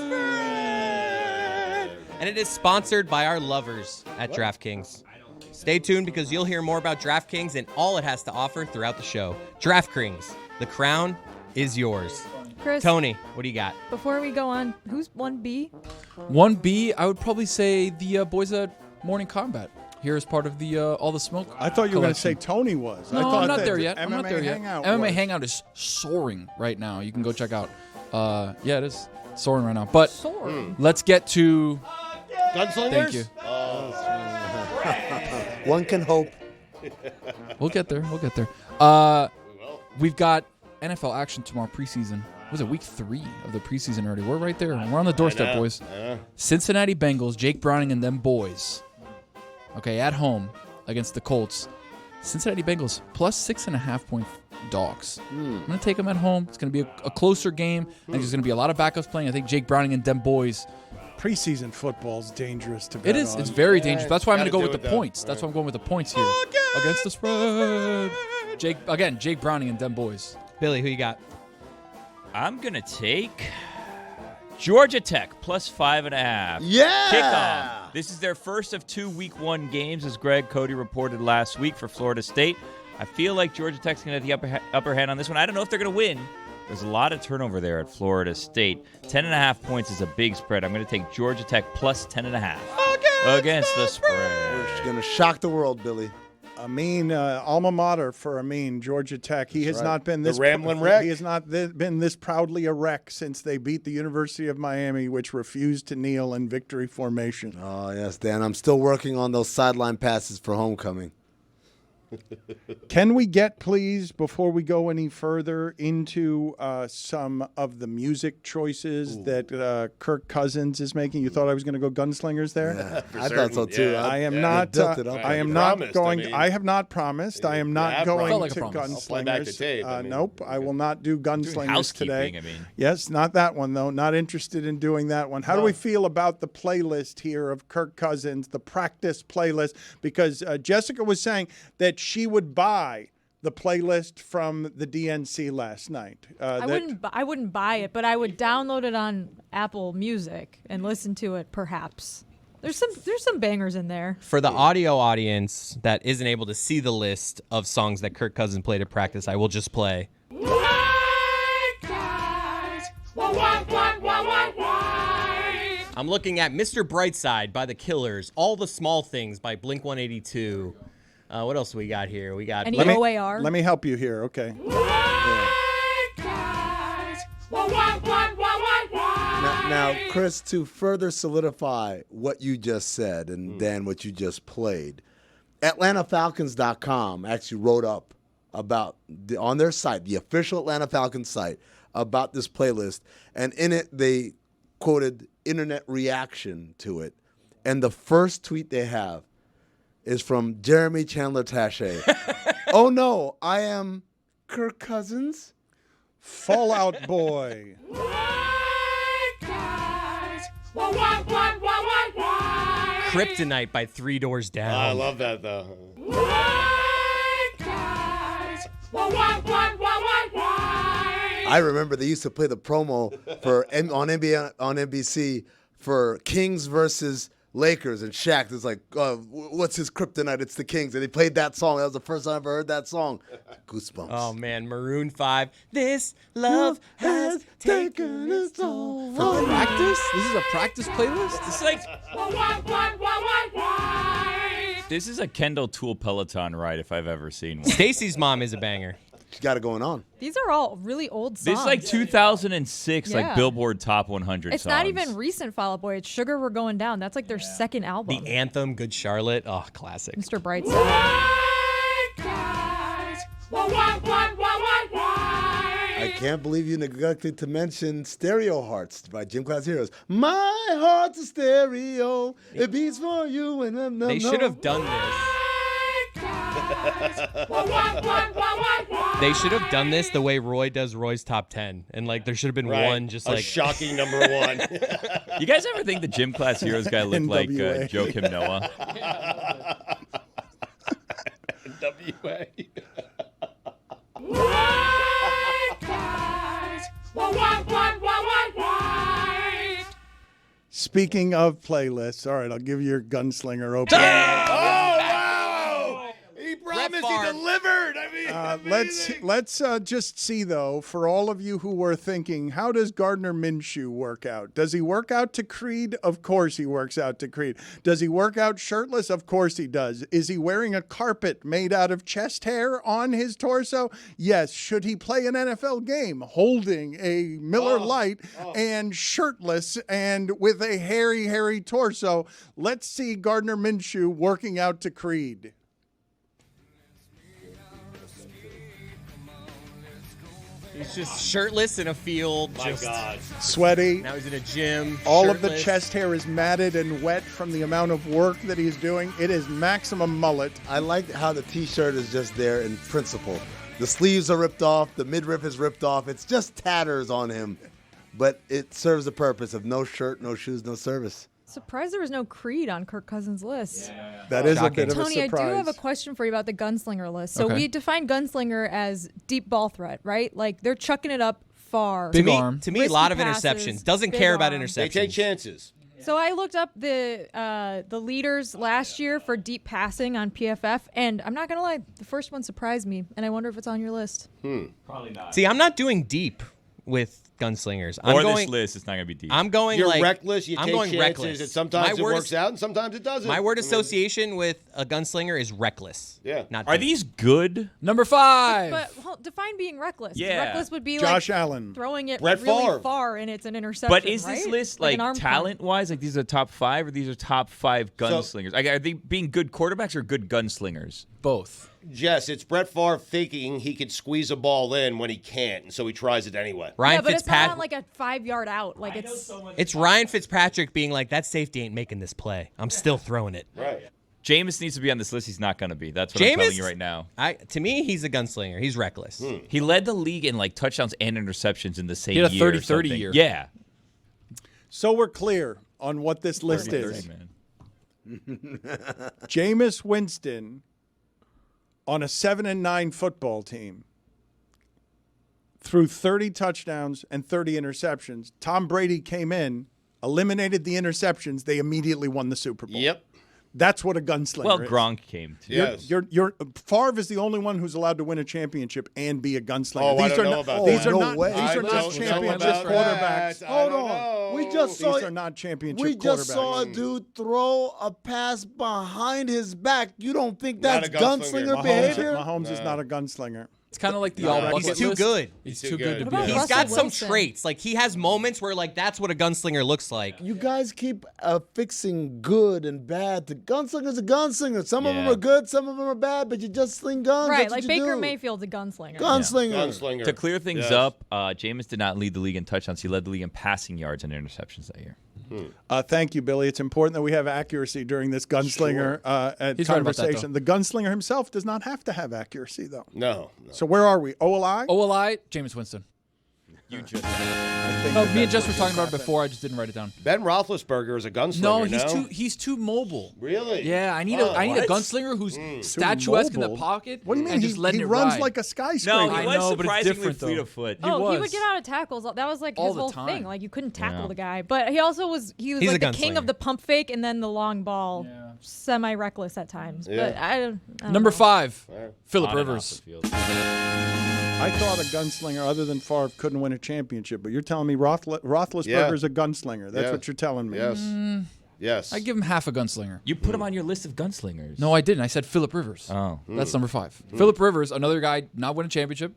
And it is sponsored by our lovers at DraftKings. Stay tuned, because you'll hear more about DraftKings and all it has to offer throughout the show. DraftKings, the crown is yours. Chris, Tony, what do you got? before we go on, who's 1B? 1B, I would probably say the boys at Morning Combat. Here as part of the All the Smoke. I thought you were going to collection. say Tony was. No, I thought I'm not that there the yet. I'm not MMA there yet. Hangout MMA was. Hangout is soaring right now. You can go check out. Yeah, it is soaring right now. But let's get to Gunslingers? Thank you. One can hope. We'll get there. We've got NFL action tomorrow, preseason. Was it week 3 of the preseason already? We're right there. We're on the doorstep, boys. Cincinnati Bengals, Jake Browning and them boys. Okay, at home against the Colts. Cincinnati Bengals plus 6.5-point dogs. I'm going to take them at home. It's going to be a closer game. I think there's going to be a lot of backups playing. I think Jake Browning and them boys. Preseason football is dangerous to bet It is. on. It's very dangerous. That's why I'm going to go gotta with do the it, points. That's why I'm going with the points here. Against the spread. Jake Browning and them boys. Billy, who you got? I'm going to take Georgia Tech plus 5.5. Yeah! Kickoff. This is their first of 2 week 1 games, as Greg Cody reported last week for Florida State. I feel like Georgia Tech's going to have the upper hand on this one. I don't know if they're going to win. There's a lot of turnover there at Florida State. 10.5 points is a big spread. I'm going to take Georgia Tech plus 10.5 against the spread. We're going to shock the world, Billy. Amin, alma mater for Amin, Georgia Tech. He has not been this Ramblin' Wreck. He has not been this proudly a wreck since they beat the University of Miami, which refused to kneel in victory formation. Oh, yes, Dan. I'm still working on those sideline passes for homecoming. Can we get, please, before we go any further, into some of the music choices that Kirk Cousins is making? You thought I was going to go Gunslingers there? Yeah, I thought so too. Yeah. I am I not. built it up. I am You not promised, going. I mean. I have not promised. I am not have going promised. to Felt like a promise. Gunslingers. I'll play back the tape, I mean. Nope, I will not do Gunslingers housekeeping, today. I mean. Yes, not that one though. Not interested in doing that one. How do we feel about the playlist here of Kirk Cousins, the practice playlist? Because Jessica was saying that she would buy the playlist from the DNC last night. I wouldn't buy it, but I would download it on Apple Music and listen to it, perhaps. There's some bangers in there. For the audio audience that isn't able to see the list of songs that Kirk Cousins played at practice, I will just play. I'm looking at Mr. Brightside by The Killers, All the Small Things by Blink-182. What else do we got here? We got Any OAR. Let me help you here. Okay. Now, Chris, to further solidify what you just said and Dan, what you just played, AtlantaFalcons.com actually wrote up about on their site, the official Atlanta Falcons site, about this playlist, and in it they quoted internet reaction to it, and the first tweet they have is from Jeremy Chandler Taché. Oh no, I am Kirk Cousins, Fallout Boy. Kryptonite by Three Doors Down. I love that, though. I remember they used to play the promo for on NBC for Kings versus Lakers, and Shaq is like, what's his kryptonite? It's the Kings. And they played that song. That was the first time I ever heard that song. Goosebumps. Oh, man. Maroon 5. This love has taken its toll. For practice? This is a practice playlist? It's like this is a Kendall Tool Peloton ride if I've ever seen one. Stacy's Mom is a banger. She got it going on. These are all really old songs. This is like 2006, Yeah. like Billboard Top 100 It's songs. not even recent Fall Out Boy. It's Sugar We're Going Down. That's like their second album. The anthem, Good Charlotte. Oh, classic. Mr. Brightside. I can't believe you neglected to mention Stereo Hearts by Gym Class Heroes. My heart's a stereo. It beats for you and They should have done this. They should have done this the way Roy does Roy's top 10. And like there should have been one just a like shocking number one. You guys ever think the Gym Class Heroes guy looked like NWA. Joakim Noah? NWA. Speaking of playlists, all right, I'll give you your gunslinger open. Oh, wow! He promised, he delivered. I mean, Let's just see, though, for all of you who were thinking, how does Gardner Minshew work out? Does he work out to Creed? Of course he works out to Creed. Does he work out shirtless? Of course he does. Is he wearing a carpet made out of chest hair on his torso? Yes. Should he play an NFL game holding a Miller Lite and shirtless and with a hairy torso? Let's see Gardner Minshew working out to Creed. he's just shirtless in a field. my just God. Sweaty. Now he's in a gym. All of the shirtless. chest hair is matted and wet from the amount of work that he's doing. It is maximum mullet. I like how the T-shirt is just there in principle. The sleeves are ripped off. The midriff is ripped off. It's just tatters on him. But it serves the purpose of no shirt, no shoes, no service. Surprised there was no Creed on Kirk Cousins' list. That is Shocking. a bit of Tony, a I surprise. do have a question for you about the gunslinger list. So Okay. we define gunslinger as deep ball threat, right? Like they're chucking it up far. Big To me, arm. to me, a Risky lot of passes, interceptions. Doesn't big care about arm. interceptions. They take chances. So I looked up the leaders last year for deep passing on PFF, and I'm not gonna lie, the first one surprised me, and I wonder if it's on your list. Probably not. See, I'm not doing deep with gunslingers. I'm Or going, this list, it's not going to be deep. I'm going You're like reckless. You I'm take going chances. reckless. And sometimes it word works out, and sometimes it doesn't. My word I mean, association with a gunslinger is reckless. Yeah. Not Are deep. these good? Number 5. But define being reckless. Yeah. Reckless would be Josh like Allen. throwing it Brett really Favre. far, and it's an interception. But is this right? list Like like an arm punt. talent-wise? Like these are top 5, or these are top 5 gunslingers? Like, are they being good quarterbacks or good gunslingers? Both. Jess, it's Brett Favre thinking he could squeeze a ball in when he can't, and so he tries it anyway. Ryan Yeah, but it's not Fitzpatrick? on like a 5-yard out. Like It's Ryan Fitzpatrick being like, that safety ain't making this play. I'm still throwing it. Right. Jameis needs to be on this list. He's not going to be. That's what I'm telling you right now. To me, he's a gunslinger. He's reckless. He led the league in like touchdowns and interceptions in the same He had a year. 30-30 or something. year. Yeah. So we're clear on what this list 30, is. man. Jameis Winston on a 7-9 football team threw 30 touchdowns and 30 interceptions. Tom Brady came in eliminated the interceptions, they immediately won the Super Bowl. Yep. That's what a gunslinger Well, is. Gronk came too. Yes. Favre is the only one who's allowed to win a championship and be a gunslinger. Oh, I don't know about these that. are No not, way. these I are don't not know championship about quarterbacks. that. Hold I don't on. know. We just saw These are not championship We just saw a quarterbacks. dude throw a pass behind his back. You don't think Not that's a gunslinger. gunslinger behavior? Mahomes is not a gunslinger. It's kind of like the No, all he's bucket too list. good. He's He's too too good good. to What be. about He's Russell got some Wilson? traits. Like he has moments where like that's what a gunslinger looks like. You guys keep fixing good and bad. The gunslinger's a gunslinger. Some of them Yeah. are good, some of them are bad, but you just sling guns. Right, That's like what you Baker do. Mayfield's a gunslinger. Gunslinger. Gunslinger. To clear things Yes. up, Jameis did not lead the league in touchdowns. He led the league in passing yards and interceptions that year. Thank you, Billy. It's important that we have accuracy during this gunslinger He's right about that, conversation. The gunslinger himself does not have to have accuracy, though. No. So where are we? OLI? OLI, Jameis Winston. You just No, me and Jess were talking about it before. I just didn't write it down. Ben Roethlisberger is a gunslinger. No, No, he's too mobile. Really? Yeah, I need Oh, a what? gunslinger who's statuesque in the mobile? pocket. What do you mean? And just letting he it runs ride. like a skyscraper. no, he I was know, but it's surprisingly different, fleet though. of foot. He would was. get out of tackles. That was like All his the whole time. thing. Like you couldn't tackle Yeah. the guy. But he also was He's like a the king of gunslinger. the pump fake and then the long ball. Semi reckless at times. Yeah. But I don't Number know. 5, Philip on and off Rivers. the field. I thought a gunslinger other than Favre couldn't win a championship, but you're telling me Roethlisberger's a gunslinger. That's Yeah. what you're telling me. Yes. Yes. I give him half a gunslinger. You put him on your list of gunslingers. No, I didn't. I said Philip Rivers. Oh. That's number 5. Philip Rivers, another guy not winning a championship,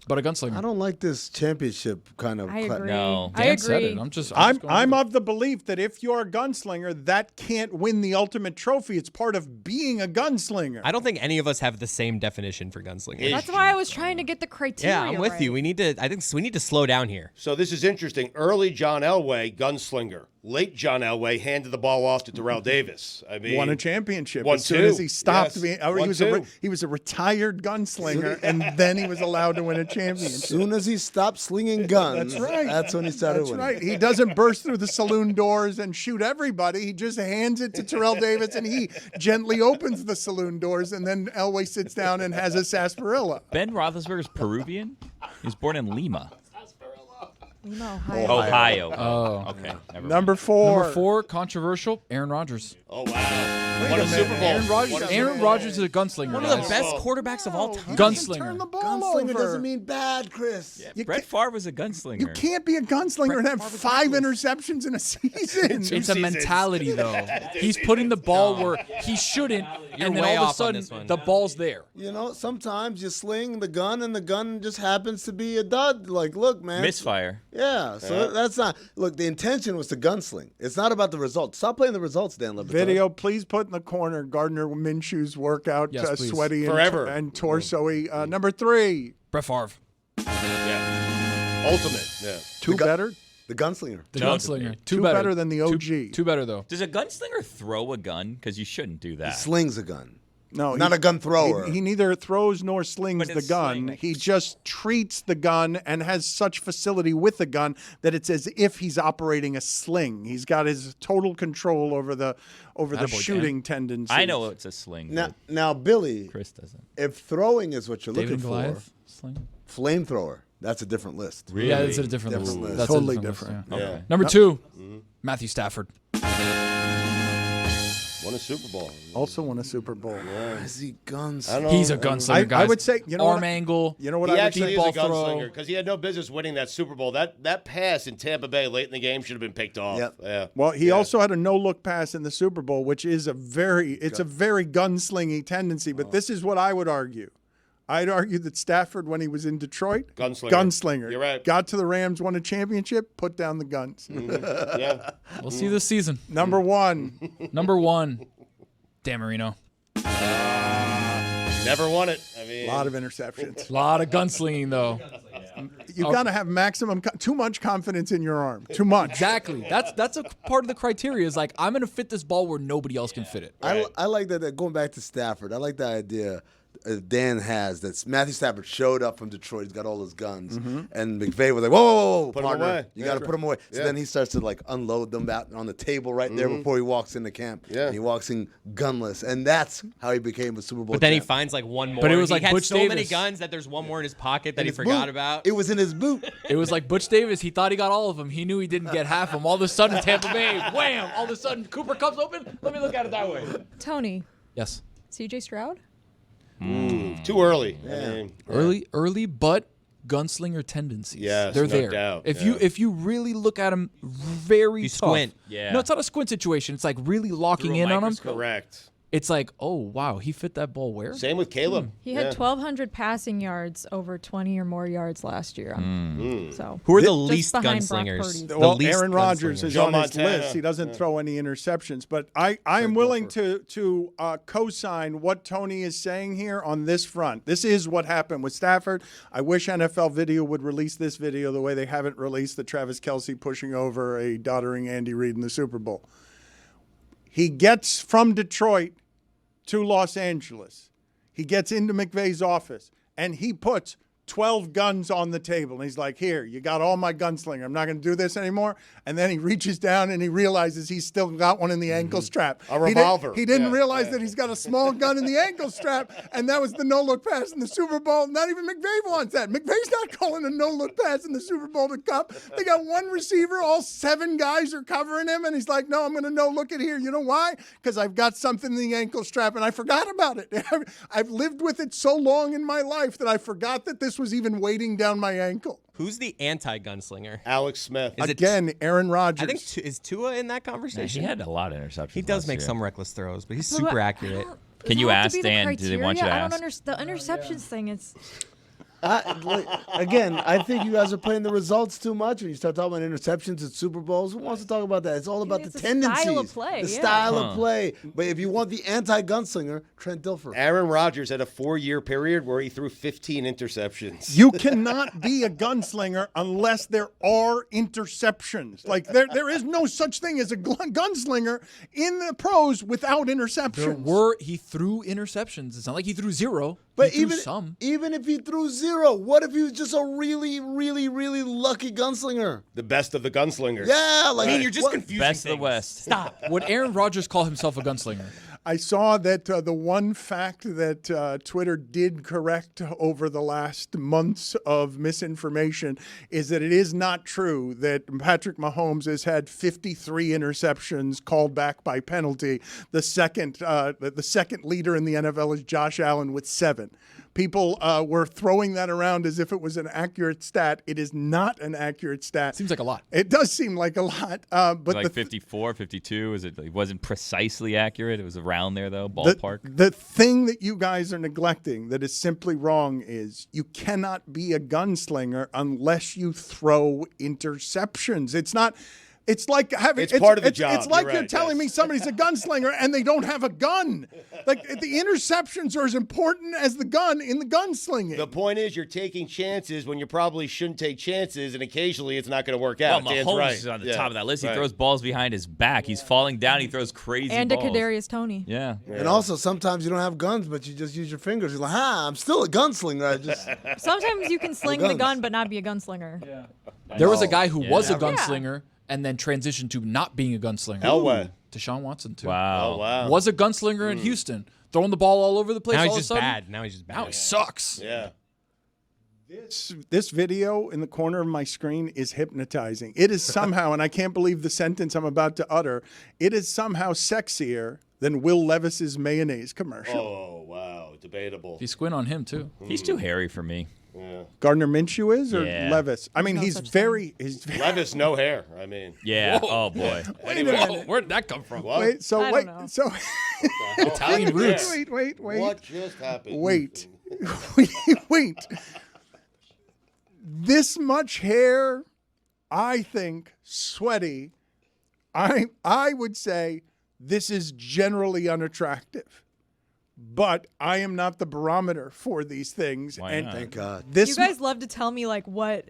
but a gunslinger. I don't like this championship kind of. I agree. No. I Dan said agree. it. I'm just I'm going with of the belief that if you're a gunslinger, that can't win the ultimate trophy. It's part of being a gunslinger. I don't think any of us have the same definition for gunslinger. That's why I was trying to get the criteria. Yeah, I'm with right. you. I think we need to slow down here. So this is interesting. Early John Elway, gunslinger. Late John Elway handed the ball off to Terrell Davis. I mean, Won a championship Won as soon two. as he stopped Yes. being. Won He was a retired gunslinger, and then he was allowed to win a As championship. soon as he stopped slinging guns, That's right. That's when he started That's winning. right. He doesn't burst through the saloon doors and shoot everybody. He just hands it to Terrell Davis, and he gently opens the saloon doors, and then Elway sits down and has a sarsaparilla. Ben Roethlisberger's Peruvian. He was born in Lima, No, Ohio. Ohio. Oh. Okay. Never Number 4. Number 4, controversial, Aaron Rodgers. Oh, wow. Won a Super Bowl. Aaron Rodgers is a gunslinger. One of the guys. best quarterbacks of all time. Gunslinger. Turn the ball Gunslinger over. doesn't mean bad, Chris. mind. Brett Favre was a gunslinger. You can't be a gunslinger and have 5 interceptions in a season. It's a mentality, though. He's putting the ball where he shouldn't, and then way all of a off on sudden this one. the ball's there. You know, sometimes you sling the gun and the gun just happens to be a dud. Like, look, man. Misfire. Yeah, so that's not. Look, the intention was to gunsling. It's not about the results. Stop playing the results, Dan Le Batard. Video, please put in the corner Gardner Minshew's workout, Yes, please. sweaty Forever. and torso-y. Number 3, Brett Favre, Yeah. Ultimate. Yeah. two better. The gunslinger. the No. gunslinger. Two better than the OG. Two better, though. Does a gunslinger throw a gun? Because you shouldn't do He that. slings a gun. No, Not a gun thrower. He neither throws nor slings But the it's gun. sling. He just treats the gun and has such facility with the gun that it's as if he's operating a sling. He's got his total control over the Attaboy, shooting tendencies. I know it's a sling. Now, Billy, Chris doesn't. if throwing is what you're David and looking for, Goliath. Sling. flamethrower, that's a different list. Really? Yeah, that's a different Different list. list. That's a Totally list, different. yeah. Yeah. Number 2, Matthew Stafford. Won a Super Bowl. Also won a Super Bowl. Is he guns? I don't know. He's a gunslinger, I guys. would say, you know arm what? angle. You know what He I would actually say? is a ball throw. gunslinger because he had no business winning that Super Bowl. That pass in Tampa Bay late in the game should have been picked off. Yep. Yeah. Well, he also had a no-look pass in the Super Bowl, which is a very gunslingy tendency. But this is what I would argue. I'd argue that Stafford, when he was in Detroit, Gunslinger. You're right. Got to the Rams, won a championship, put down the guns. Yeah. We'll see this season. Number 1. Number 1, Dan Marino. Never won it. I mean, A lot of interceptions. A lot of gunslinging, though. You got to have too much confidence in your arm. Too much. Exactly. That's a part of the criteria. Is like I'm going to fit this ball where nobody else can fit it. I like that. Going back to Stafford, I like the idea Dan has that Matthew Stafford showed up from Detroit. He's got all his guns, and McVay was like, "Whoa, Put 'em partner, away. you got to put them away." So then he starts to like unload them out on the table right there before he walks into camp. Yeah. And he walks in gunless, and that's how he became a Super Bowl. But then he champ. finds like one more. But it was he like had Butch so many Davis. guns that there's one more in his pocket that In he his forgot boot. about. It was in his boot. It was like Butch Davis. He thought he got all of them. He knew he didn't get half of them. All of a sudden, Tampa Bay, wham! All of a sudden, Cooper Cup's open. Let me look at it that way. Tony, Yes. CJ Stroud? Too early. I mean, Early, but gunslinger tendencies. Yes, they're no there. doubt, If you really look at him, very You tough. squint. Yeah. No, it's not a squint situation. It's like really locking Through a in on him. microscope. correct. It's like, oh wow, he fit that ball where? Same with Caleb. He had 1,200 passing yards over 20 or more yards last year. So Who are the just least behind Brock gunslingers? Purdy. The Well, least Aaron Rodgers gunslingers. is Joe on his Montana. list. He doesn't throw any interceptions. But I am willing to co-sign what Tony is saying here on this front. This is what happened with Stafford. I wish NFL Video would release this video the way they haven't released the Travis Kelce pushing over a doddering Andy Reid in the Super Bowl. He gets from Detroit to Los Angeles. He gets into McVay's office, and he puts 12 guns on the table. And he's like, here, you got all my gunslinger. I'm not going to do this anymore. And then he reaches down and he realizes he's still got one in the ankle strap. A revolver. He didn't Yeah, realize yeah. that he's got a small gun in the ankle strap, and that was the no-look pass in the Super Bowl. Not even McVay wants that. McVay's not calling a no-look pass in the Super Bowl to Cup. They got one receiver. All 7 guys are covering him, and he's like, no, I'm going to no-look it here. You know why? Because I've got something in the ankle strap, and I forgot about it. I've lived with it so long in my life that I forgot that this was even waiting down my ankle. Who's the anti-gunslinger? Alex Smith. Is it- Again, Aaron Rodgers. I think is Tua in that Yeah, conversation? he had a lot of interceptions. He does last make year. some reckless throws, but he's But super I accurate. don't- Can does you it have to ask be the Dan? Do they want you to criteria? I don't ask? understand the interceptions thing. It's Again, I think you guys are playing the results too much. When you start talking about interceptions at Super Bowls, who wants to talk about that? It's all about It's the a style tendencies, of play, the yeah. style of play. But if you want the anti-gunslinger, Trent Dilfer. Aaron Rodgers had a 4-year period where he threw 15 interceptions. You cannot be a gunslinger unless there are interceptions. Like there is no such thing as a gunslinger in the pros without interceptions. He threw interceptions. It's not like he threw 0. But he threw some. even if he threw 0, what if he was just a really, really, really lucky gunslinger? The best of the gunslingers. Yeah, like you're just confusing Best of the things. West. Stop. Would Aaron Rodgers call himself a gunslinger? I saw that the one fact that Twitter did correct over the last months of misinformation is that it is not true that Patrick Mahomes has had 53 interceptions called back by penalty. The second leader in the NFL is Josh Allen with 7. People were throwing that around as if it was an accurate stat. It is not an accurate stat. Seems like a lot. It does seem like a lot, but Like 54, 52. It wasn't precisely accurate. It was around there though, ballpark. The thing that you guys are neglecting that is simply wrong is you cannot be a gunslinger unless you throw interceptions. It's not. It's like having. It's part of the job. It's like You're you're right, telling me somebody's a gunslinger and they don't have a gun. Like the interceptions are as important as the gun in the gunslinging. The point is, you're taking chances when you probably shouldn't take chances, and occasionally it's not going to work out. Well, Dan's Mahomes right. is on the Yeah, top of that list. He right. throws balls behind his back. He's falling down. He throws crazy and to balls. Kadarius Toney. Yeah. And also, sometimes you don't have guns, but you just use your fingers. You're like, I'm still a gunslinger. I just Sometimes you can sling the guns. gun but not be a gunslinger. Yeah. There was a guy who was a Yeah. gunslinger and then transitioned to not being a gunslinger. Elway. Deshaun Watson, too. Wow. Oh, wow. Was a gunslinger in Houston, throwing the ball all over the place. Now all he's of a just sudden, bad. Now he's just bad. Now he sucks. Yeah. This video in the corner of my screen is hypnotizing. It is somehow, and I can't believe the sentence I'm about to utter, it is somehow sexier than Will Levis's mayonnaise commercial. Oh, wow. Debatable. If you squint on him, too. He's too hairy for me. Gardner Minshew is or Yeah. Levis? I mean, he's very. Levis, no hair. I mean. Yeah. Oh boy. Wait a minute. Where did that come from? What? Wait. So I wait. don't know. So Italian roots. wait. What just happened? Wait. Wait. This much hair, I think, sweaty. I would say this is generally unattractive. but I am not the barometer for these things. Why and not? Thank God. This You guys love to tell me like what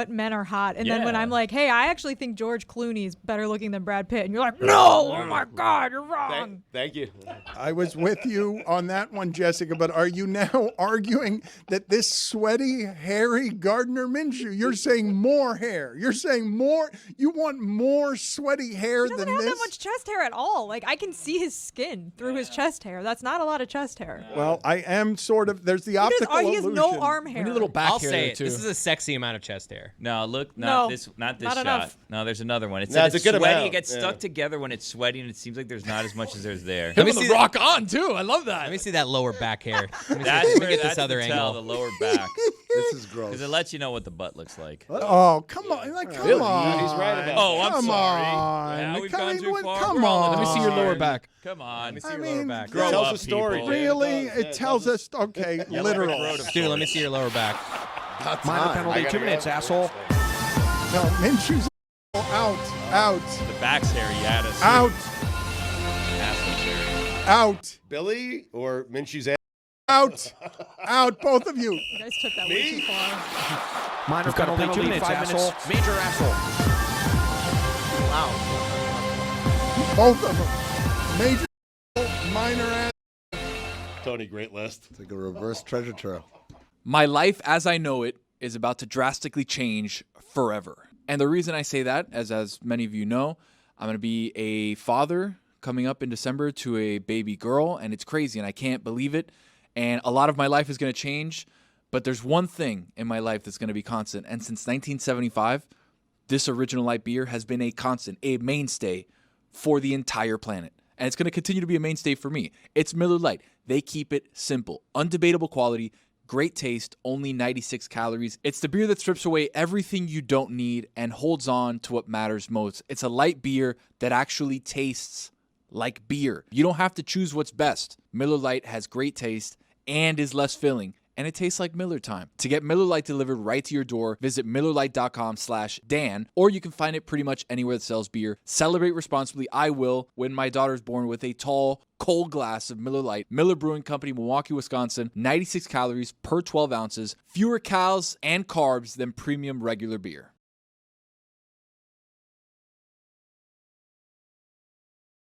men are hot, and then when Yeah. I'm like, hey, I actually think George Clooney's better looking than Brad Pitt, and you're like, no, oh my God, you're wrong. Thank you. I was with you on that one, Jessica, but are you now arguing that this sweaty, hairy Gardner Minshew, you're saying more hair. You're saying more, you want more sweaty hair He doesn't than have this? that much chest hair at all. Like I can see his skin through his chest hair. That's not a lot of chest hair. Well, I am sort of, there's the optical He has illusion. no arm We hair. need a little back I'll hair say there, it. too. This is a sexy amount of chest hair. No, look, No, not this not shot. enough. No, there's another one. No, it's a good sweaty. amount. It gets Yeah. stuck together when it's sweaty, and it seems like there's not as much as there's there. Him me and see the that- rock on, too. I love that. Let me see that lower back hair. Let me, That's let me where get this that's other the tell, angle. the lower back, This is gross. because it lets you know what the butt looks like. Oh, come on. Like, come on. He's right about Oh, I'm Come sorry. on. Yeah, we've Come gone on, too far. come We're all on. Let me see your lower back. Come on. Let me see I your mean, lower back. Grow tells up, a story, people. dude. Really? Yeah, It tells us, okay, literal. Dude, let me see your lower back. Minor I penalty, gotta 2 minutes, go. asshole. No, Minshew's out, The back's hairy. You had us. out, Asshole's hairy. out, Billy or Minshew's ass? out, both of you. You guys took that way too far. Minor You've got a penalty, 2 minutes, 5 asshole. minutes. Major asshole. Both of them. Major, minor ass. Tony, great list. It's like a reverse treasure trail. My life as I know it is about to drastically change forever. And the reason I say that, as many of you know, I'm going to be a father coming up in December to a baby girl, and it's crazy, and I can't believe it. And a lot of my life is going to change, but there's one thing in my life that's going to be constant. And since 1975, this original light beer has been a constant, a mainstay for the entire planet. And it's going to continue to be a mainstay for me. It's Miller Lite. They keep it simple, undebatable quality, great taste, only 96 calories. It's the beer that strips away everything you don't need and holds on to what matters most. It's a light beer that actually tastes like beer. You don't have to choose what's best. Miller Lite has great taste and is less filling, and it tastes like Miller time. To get Miller Lite delivered right to your door, visit MillerLite.com/Dan, or you can find it pretty much anywhere that sells beer. Celebrate responsibly. I will when my daughter's born with a tall, cold glass of Miller Lite. Miller Brewing Company, Milwaukee, Wisconsin. 96 calories per 12 ounces. Fewer calories and carbs than premium regular beer.